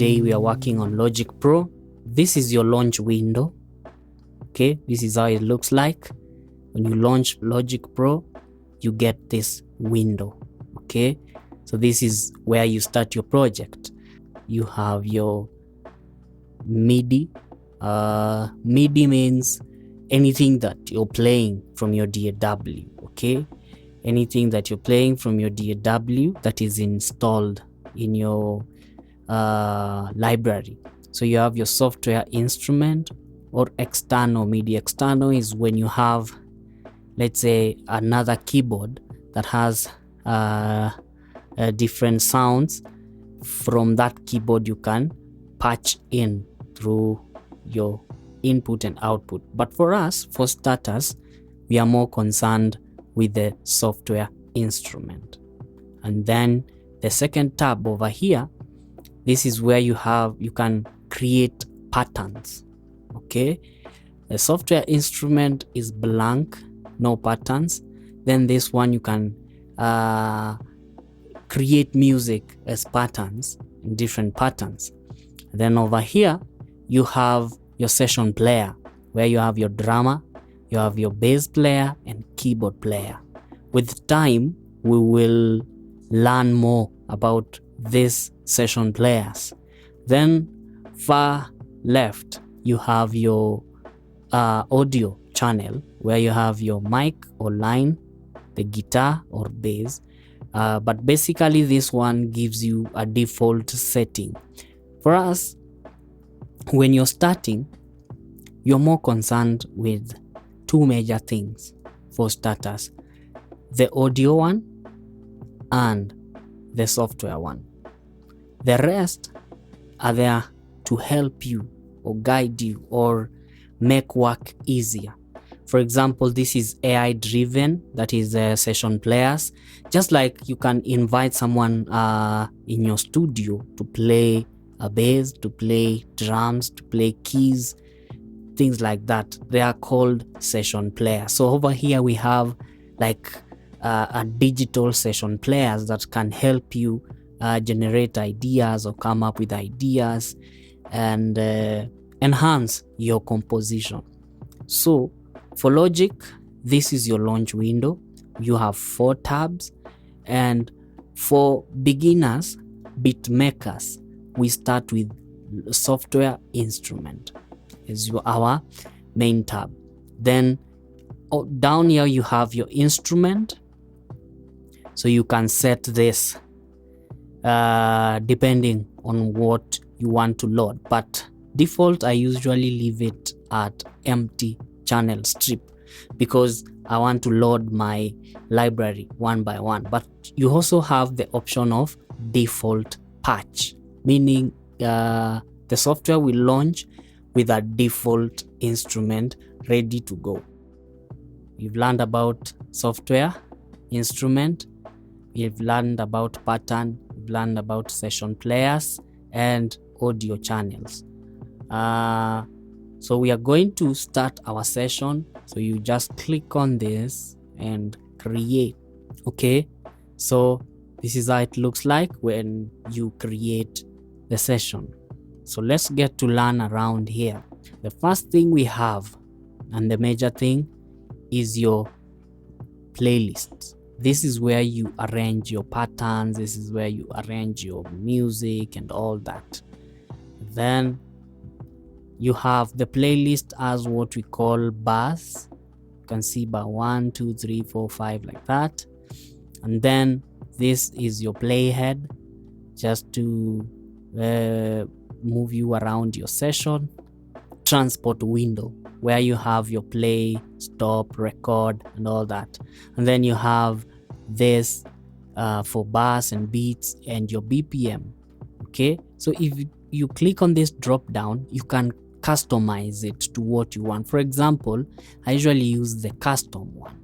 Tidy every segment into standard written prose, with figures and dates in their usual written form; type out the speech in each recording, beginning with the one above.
Today we are working on Logic Pro. This is your launch window. Okay, this is how it looks like. When you launch Logic Pro, you get this window. Okay, so this is where you start your project. You have your MIDI. MIDI means anything that you're playing from your DAW. Okay, anything that you're playing from your DAW that is installed in your library. So you have your software instrument or external MIDI. External is when you have, let's say, another keyboard that has different sounds. From that keyboard you can patch in through your input and output. But for us, for starters, we are more concerned with the software instrument. And then the second tab over here, this is where you can create patterns. Okay, the software instrument is blank, no patterns. Then this one you can create music as patterns, different patterns. Then over here you have your session player, where you have your drummer, you have your bass player and keyboard player. With time we will learn more about these session players. Then far left you have your audio channel, where you have your mic or line, the guitar or bass. But basically this one gives you a default setting. For us, when you're starting, you're more concerned with two major things. For starters, the audio one and the software one. The rest are there to help you or guide you or make work easier. For example, this is AI driven, that is session players. Just like you can invite someone in your studio to play a bass, to play drums, to play keys, things like that. They are called session players. So over here we have like a digital session players that can help you generate ideas or come up with ideas and enhance your composition. So for Logic, this is your launch window. You have 4 tabs, and for beginners, beat makers, we start with software instrument as our main tab. Then down here you have your instrument, so you can set this depending on what you want to load, but default I usually leave it at empty channel strip because I want to load my library one by one. But you also have the option of default patch, meaning the software will launch with a default instrument ready to go. You've learned about software instrument, you've learned about pattern, you've learned about session players and audio channels. So we are going to start our session. So you just click on this and create. Okay, so this is how it looks like when you create the session. So let's get to learn around here. The first thing we have, and the major thing, is your playlist. This is where you arrange your patterns. This is where you arrange your music and all that. Then you have the playlist as what we call bars. You can see bar 1, 2, 3, 4, 5 like that. And then this is your playhead, just to move you around your session. Transport window, where you have your play, stop, record and all that. And then you have this for bars and beats and your BPM. Okay, so if you click on this drop down, you can customize it to what you want. For example, I usually use the custom one.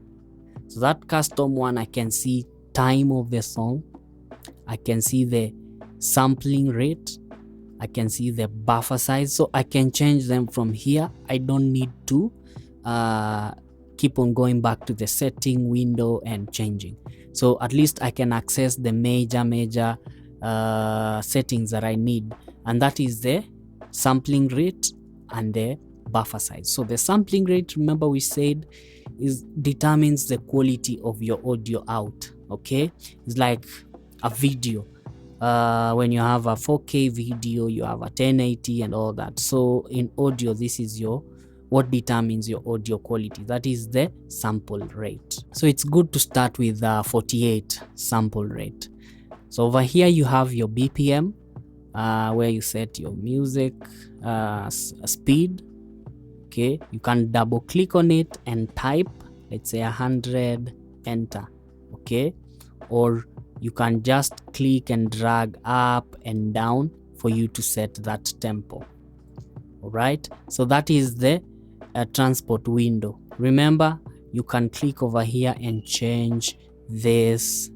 So that custom one, I can see time of the song, I can see the sampling rate, I can see the buffer size, so I can change them from here. I don't need to keep on going back to the setting window and changing. So at least I can access the major settings that I need, and that is the sampling rate and the buffer size. So the sampling rate, remember we said, determines the quality of your audio out. Okay, it's like a video. When you have a 4K video, you have a 1080 and all that. So in audio, this is what determines your audio quality. That is the sample rate. So it's good to start with 48 sample rate. So over here you have your BPM, where you set your music speed. Okay, you can double click on it and type, let's say 100, enter. Okay, or you can just click and drag up and down for you to set that tempo. All right, so that is the transport window. Remember, you can click over here and change this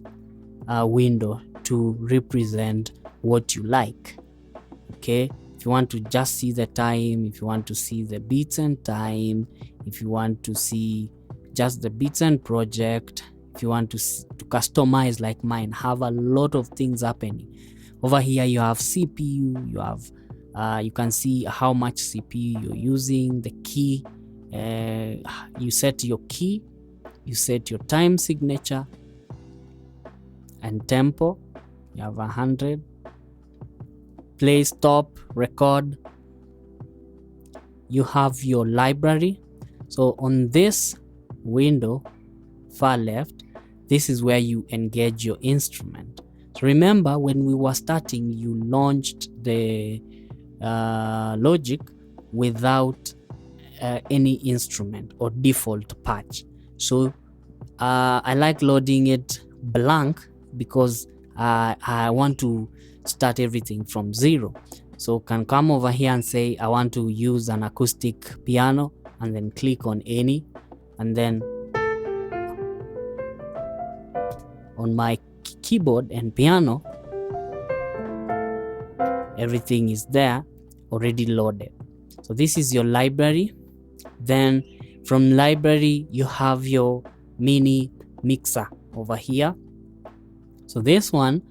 window to represent what you like. Okay, if you want to just see the time, if you want to see the beats and time, if you want to see just the beats and project, if you want to customize like mine, have a lot of things happening. Over here you have CPU, you have you can see how much CPU you're using, the key, you set your key, you set your time signature and tempo. You have 100, play, stop, record. You have your library. So on this window far left, this is where you engage your instrument. So remember, when we were starting, you launched the Logic without any instrument or default patch. So I like loading it blank because I want to start everything from zero. So can come over here and say I want to use an acoustic piano, and then click on any, and then on my keyboard and piano, everything is there already loaded. So this is your library. Then from library you have your mini mixer over here. So this one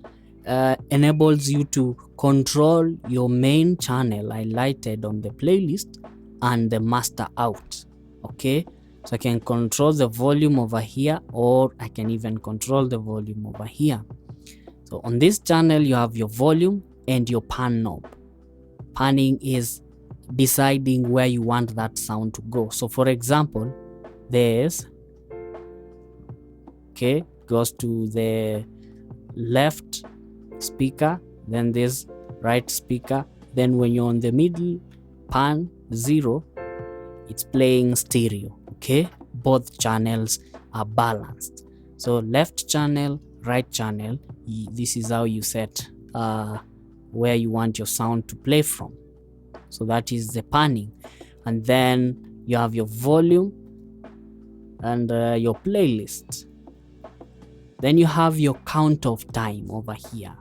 enables you to control your main channel highlighted on the playlist and the master out. Okay, so I can control the volume over here, or I can even control the volume over here. So on this channel you have your volume and your pan knob. Panning is deciding where you want that sound to go. So for example, this, okay, goes to the left speaker, then this right speaker. Then when you're on the middle pan 0, it's playing stereo. Okay, both channels are balanced. So left channel, right channel, this is how you set where you want your sound to play from. So that is the panning. And then you have your volume and your playlist. Then you have your count of time over here.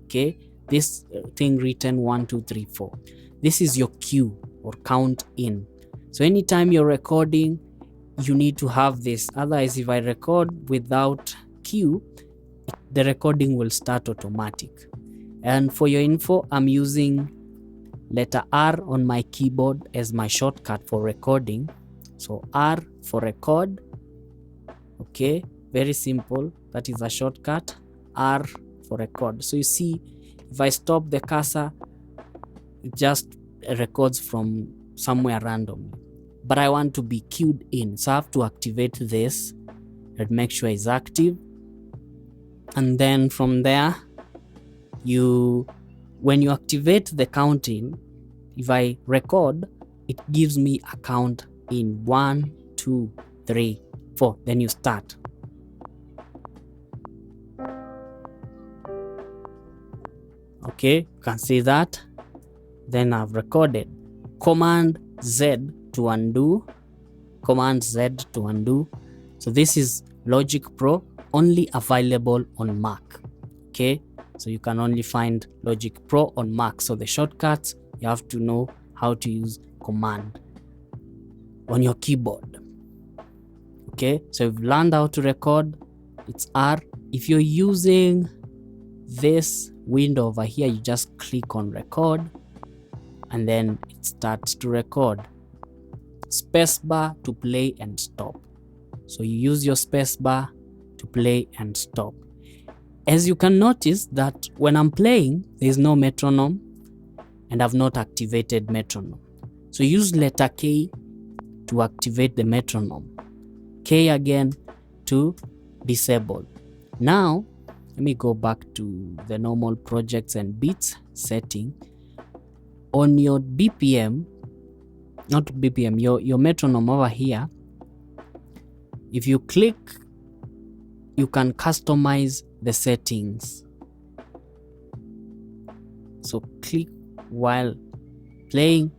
Okay, this thing written 1 2 3 4, this is your cue or count in. So anytime you're recording, you need to have this. Otherwise, if I record without cue, the recording will start automatic. And for your info, I'm using letter R on my keyboard as my shortcut for recording. So R for record. Okay, very simple. That is a shortcut. R for record. So you see, if I stop the cursor, it just records from somewhere randomly. But I want to be cued in, so I have to activate this and make sure it's active. And then from there, when you activate the counting, if I record, it gives me a count in 1 2 3 4. Then you start. Okay, you can see that. Then I've recorded. Command Z to undo. Command Z to undo. So this is Logic Pro, only available on Mac. Okay, so you can only find Logic Pro on Mac. So the shortcuts, you have to know how to use command on your keyboard. Okay, so you've learned how to record. It's R. If you're using this window over here, you just click on record, and then it starts to record. Spacebar to play and stop. So you use your spacebar to play and stop. As you can notice that when I'm playing, there's no metronome, and I've not activated metronome. So use letter K to activate the metronome. K again to disable. Now, let me go back to the normal projects and beats setting. On your BPM, not BPM, your metronome over here, if you click, you can customize the settings. So click while playing.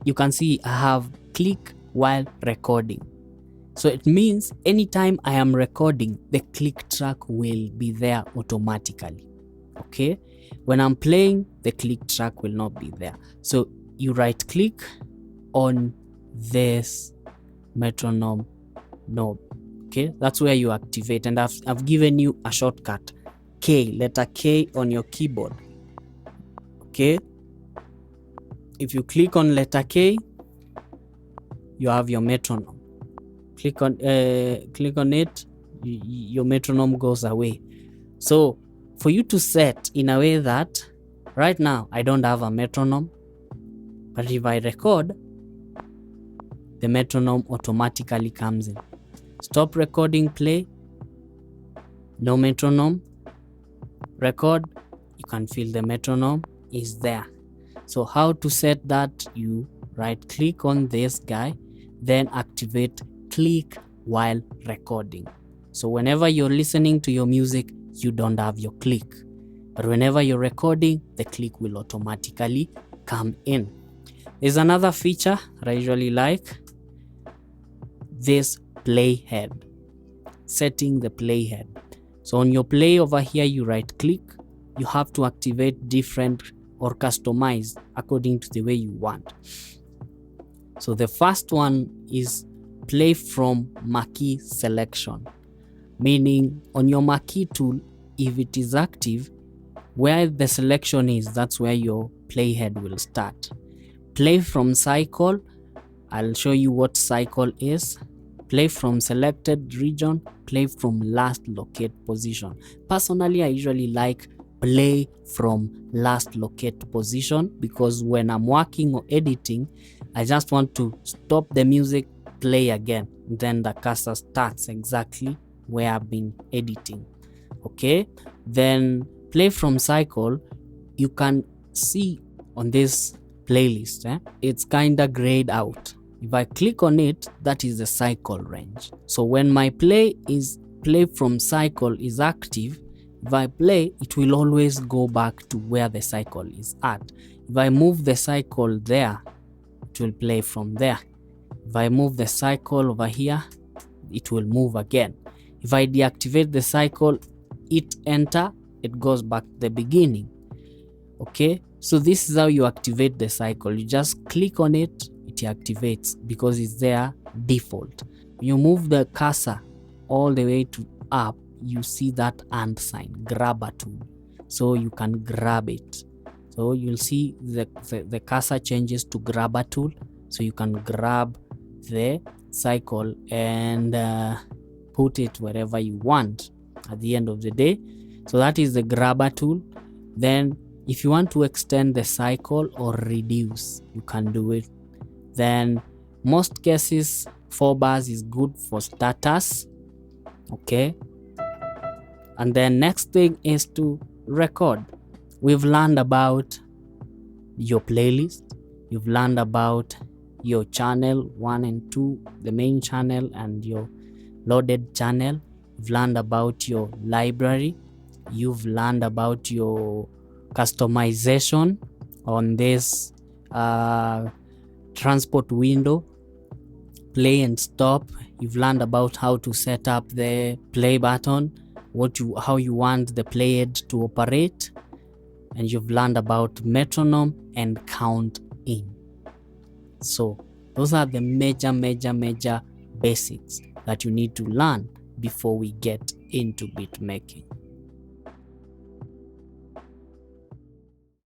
You can see I have click while recording. So it means anytime I am recording, the click track will be there automatically. Okay? When I'm playing, the click track will not be there. So you right click on this metronome knob. Okay? That's where you activate. And I've given you a shortcut. K, letter K on your keyboard. Okay? If you click on letter K, you have your metronome. Click on it, your metronome goes away. So for you to set in a way that right now I don't have a metronome, but if I record, the metronome automatically comes in. Stop recording, play, no metronome. Record, you can feel the metronome is there. So how to set that? You right click on this guy, then activate click while recording. So whenever you're listening to your music, you don't have your click, but whenever you're recording, the click will automatically come in. There's another feature that I usually like, this playhead, setting the playhead. So on your play over here, you right click, you have to activate different or customize according to the way you want. So the first one is play from marquee selection, meaning on your marquee tool, if it is active, where the selection is, that's where your playhead will start. Play from cycle, I'll show you what cycle is. Play from selected region, play from last locate position. Personally, I usually like play from last locate position because when I'm working or editing, I just want to stop the music, play again, then the cursor starts exactly where I've been editing. Okay, then play from cycle, you can see on this playlist, it's kinda grayed out. If I click on it, that is the cycle range. So when my play from cycle is active, if I play, it will always go back to where the cycle is at. If I move the cycle there, it will play from there. If I move the cycle over here, it will move again. If I deactivate the cycle, hit enter, it goes back to the beginning. Okay, so this is how you activate the cycle. You just click on it, it activates because it's there default. You move the cursor all the way to up, you see that and sign, grabber tool, so you can grab it. So you'll see the cursor changes to grabber tool, so you can grab the cycle and put it wherever you want at the end of the day. So that is the grabber tool. Then if you want to extend the cycle or reduce, you can do it. Then most cases 4 bars is good for starters. Okay, and then next thing is to record. We've learned about your playlist, you've learned about your channel 1 and 2, the main channel and your loaded channel. You've learned about your library, you've learned about your customization on this transport window, play and stop. You've learned about how to set up the play button, how you want the playhead to operate, and you've learned about metronome and count in. So those are the major basics that you need to learn before we get into beat making.